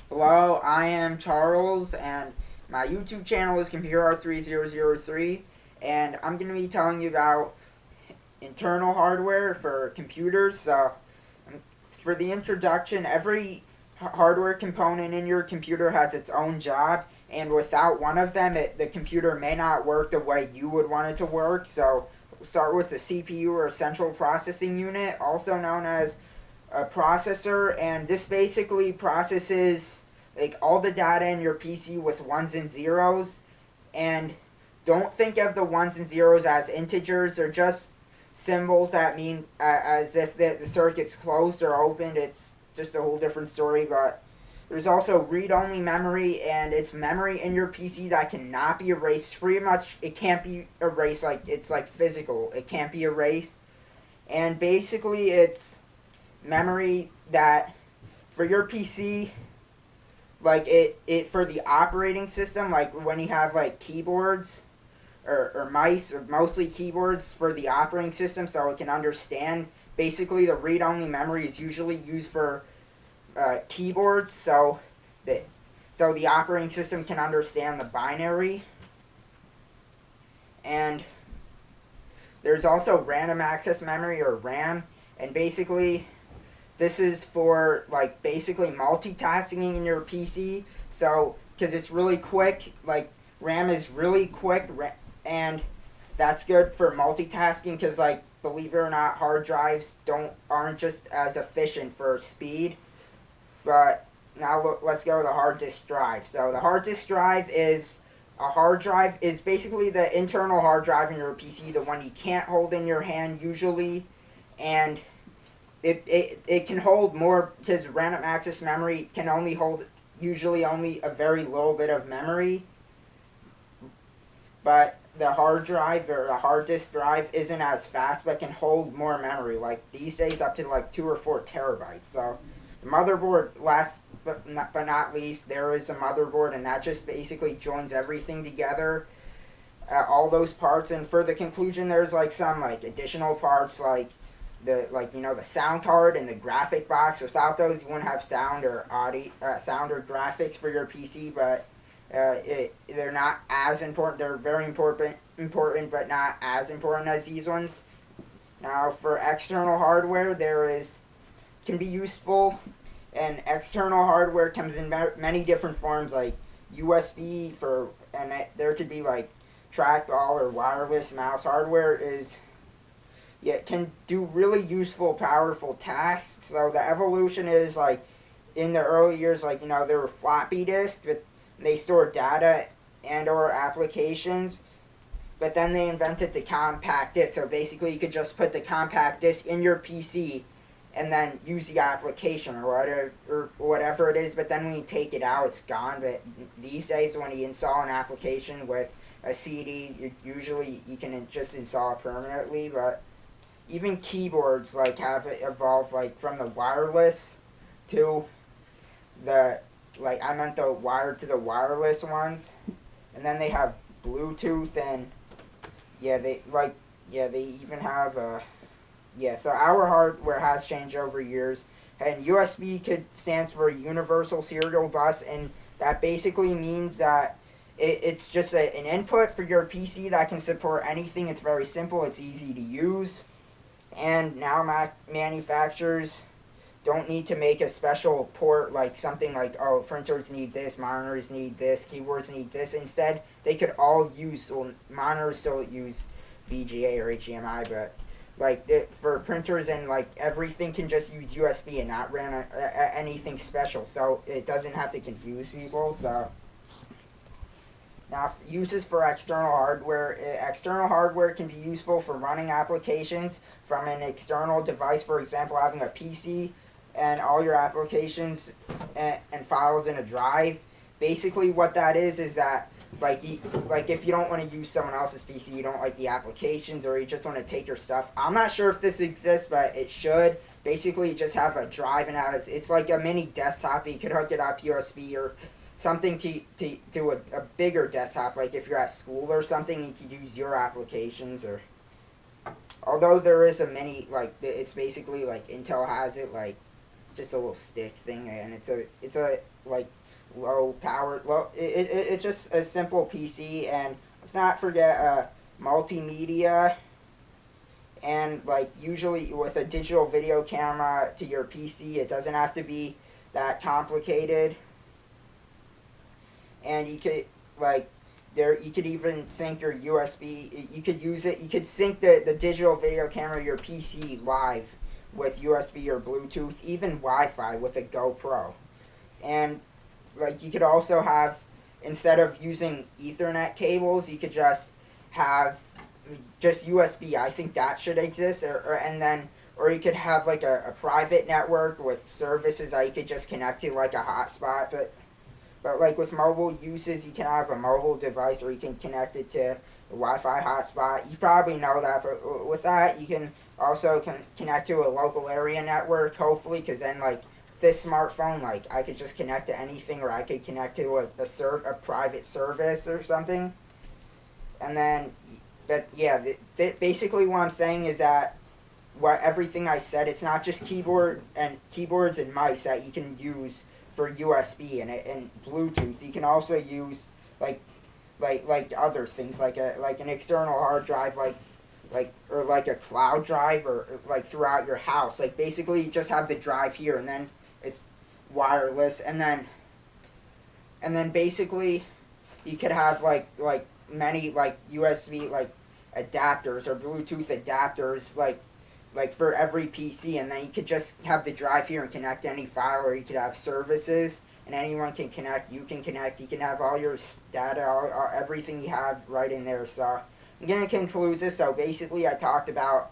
Hello, I am Charles, and my YouTube channel is COMPUTERHART3003, and I'm going to be telling you about internal hardware for computers. So, for the introduction, every hardware component in your computer has its own job, and without one of them, the computer may not work the way you would want it to work. So, we'll start with the CPU, or Central Processing Unit, also known as a processor, and this basically processes like all the data in your PC with ones and zeros. And don't think of the ones and zeros as integers. They're just symbols that mean as if the circuit's closed or opened. It's just a whole different story. But there's also read-only memory, and it's memory in your PC that cannot be erased. Pretty much, it can't be erased. Like, it's like physical. It can't be erased. And basically, it's memory that for your PC, like it for the operating system, like when you have like keyboards or mice, or mostly keyboards for the operating system, so it can understand. Basically, the read-only memory is usually used for keyboards, so the operating system can understand the binary. And there's also random access memory, or RAM, and basically this is for like basically multitasking in your PC. So because it's really quick, like RAM is really quick, and that's good for multitasking. Because like, believe it or not, hard drives aren't just as efficient for speed. But now let's go to the hard disk drive. So the hard disk drive is basically the internal hard drive in your PC, the one you can't hold in your hand usually, and it can hold more, because random access memory can only hold usually only a very little bit of memory. But the hard drive, or the hard disk drive, isn't as fast, but can hold more memory. Like these days, up to like 2 or 4 terabytes. So the motherboard, last but not least, there is a motherboard, and that just basically joins everything together. All those parts, and for the conclusion, there's like some like additional parts, like the sound card and the graphic box. Without those, you wouldn't have sound or audio, sound or graphics for your PC. But they're not as important. They're very important, but not as important as these ones. Now, for external hardware, can be useful, and external hardware comes in many different forms, like USB and there could be like trackball or wireless mouse. Hardware can do really useful, powerful tasks. So the evolution is like, in the early years, like, there were floppy disks, but they stored data and or applications. But then they invented the compact disc. So basically, you could just put the compact disc in your PC and then use the application or whatever it is. But then when you take it out, it's gone. But these days, when you install an application with a CD, usually you can just install it permanently. But even keyboards like have evolved, like from the wireless to the I meant the wired to the wireless ones, and then they have Bluetooth, and they even have so our hardware has changed over years, and USB stands for Universal Serial Bus, and that basically means that it's just an input for your PC that can support anything. It's very simple. It's easy to use. And now manufacturers don't need to make a special port, like something like, oh, printers need this, monitors need this, keyboards need this. Instead, they could all use, well, monitors still use VGA or HDMI, but like for printers and like everything can just use USB and not run anything special. So it doesn't have to confuse people. So now, uses for external hardware. External hardware can be useful for running applications from an external device. For example, having a PC and all your applications and files in a drive. Basically, what that is that like if you don't want to use someone else's PC, you don't like the applications, or you just want to take your stuff. I'm not sure if this exists, but it should. Basically, you just have a drive, and it's like a mini desktop. You could hook it up USB or something to do a bigger desktop. Like if you're at school or something, you could use your applications. Or although there is a mini, like it's basically like Intel has it, like just a little stick thing, and it's a like low power, it's just a simple PC. And let's not forget multimedia, and like usually with a digital video camera to your PC, it doesn't have to be that complicated. And you could like you could even sync your USB. You could use it. You could sync the digital video camera of your PC live with USB or Bluetooth, even Wi-Fi with a GoPro. And like you could also have, instead of using Ethernet cables, you could just have just USB. I think that should exist, or you could have like a private network with services that you could just connect to, like a hotspot. But like with mobile uses, you can have a mobile device, or you can connect it to a Wi-Fi hotspot. You probably know that, but with that, you can also connect to a local area network, hopefully, because then like this smartphone, like I could just connect to anything, or I could connect to a private service or something. And then, but yeah, basically what I'm saying is that everything I said, it's not just keyboards and mice that you can use for USB and Bluetooth. You can also use like other things, like an external hard drive, or like a cloud drive, or like throughout your house. Like basically you just have the drive here, and then it's wireless, and then basically you could have like many like USB like adapters or Bluetooth adapters like for every PC, and then you could just have the drive here and connect any file, or you could have services and anyone can connect. You can connect. You can have all your data, everything you have right in there. So I'm gonna conclude this. So basically, I talked about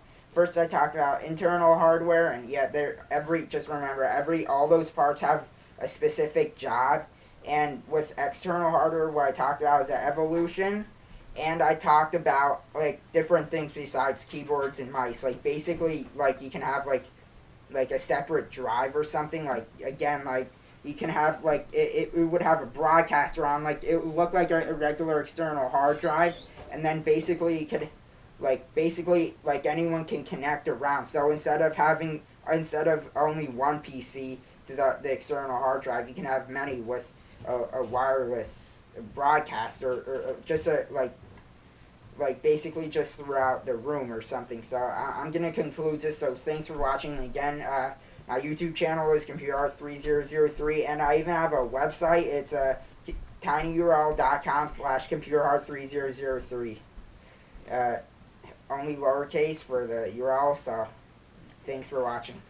internal hardware, and yeah, just remember all those parts have a specific job. And with external hardware, what I talked about is the evolution. And I talked about like different things besides keyboards and mice. Like basically, like you can have like a separate drive or something. Like again, like you can have like it would have a broadcaster on. Like it would look like a regular external hard drive, and then basically you could like anyone can connect around. So instead of only one PC to the external hard drive, you can have many with a wireless broadcaster, or just like basically just throughout the room or something. So I'm gonna conclude this. So thanks for watching. Again, my YouTube channel is ComputerHart3003, and I even have a website. It's tinyurl.com/ComputerHart3003. Only lowercase for the URL. So thanks for watching.